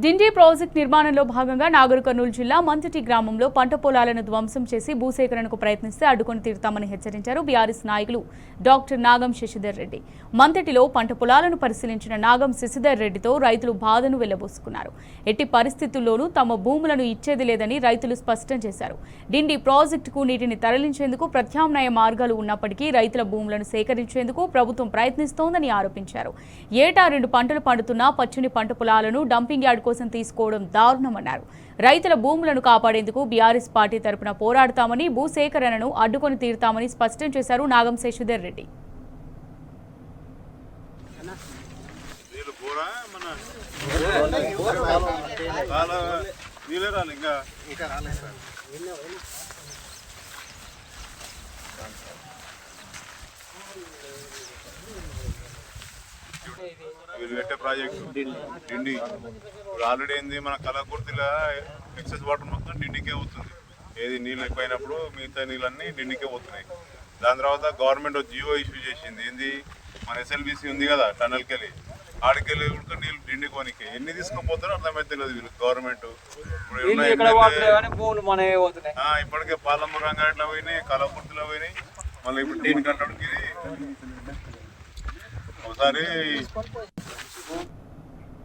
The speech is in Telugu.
డిండి ప్రాజెక్ట్ నిర్మాణంలో భాగంగా నాగర్ కర్నూలు జిల్లా మంతటి గ్రామంలో పంట పొలాలను ధ్వంసం చేసి భూసేకరణకు ప్రయత్నిస్తే అడ్డుకొని తీరుతామని హెచ్చరించారు బీఆర్ఎస్ నాయకులు డాక్టర్ నాగం శశిధర్ రెడ్డి. మంతటిలో పంట పొలాలను పరిశీలించిన నాగం శశిధర్ రెడ్డితో రైతులు బాధను వెళ్లబోసుకున్నారు. ఎట్టి పరిస్థితుల్లోనూ తమ భూములను ఇచ్చేది లేదని రైతులు స్పష్టం చేశారు. డిండి ప్రాజెక్టుకు నీటిని తరలించేందుకు ప్రత్యామ్నాయ మార్గాలు ఉన్నప్పటికీ రైతుల భూములను సేకరించేందుకు ప్రభుత్వం ప్రయత్నిస్తోందని ఆరోపించారు. ఏటా 2 పంటలు పండుతున్నా పచ్చని పంట పొలాలను డంపింగ్ యార్డ్ కోసం తీసుకోవడం దారుణమన్నారు. రైతుల భూములను కాపాడేందుకు బీఆర్ఎస్ పార్టీ తరపున పోరాడతామని, భూసేకరణను అడ్డుకొని తీరుతామని స్పష్టం చేశారు నాగం శశిధర్ రెడ్డి. వీళ్ళు పెట్టే ప్రాజెక్టు డిండి ఇప్పుడు ఆల్రెడీ ఏంది మన కలకుర్తిలో ఎక్సెస్ వాటర్ మొత్తం డిండికే అవుతుంది. ఏది నీళ్ళు ఎక్కువైనప్పుడు మిగతా నీళ్ళన్నీ డిండికే పోతున్నాయి. దాని తర్వాత గవర్నమెంట్ జియో ఇష్యూ చేసింది. ఏంది మన ఎస్ఎల్బిసి ఉంది కదా, టన్నల్కి వెళ్ళి ఆడికెళ్ళి కూడా నీళ్ళు డిండి కోనికి ఎన్ని తీసుకుపోతారో అర్థమైతే తెలియదు వీళ్ళు గవర్నమెంట్. ఇప్పటికే పాలమ్మ రంగారెడ్డిలో పోయినాయి, కలకుర్తిలో పోయినాయి, మళ్ళీ ఇప్పుడు దీని కట్టడికి ఒకసారి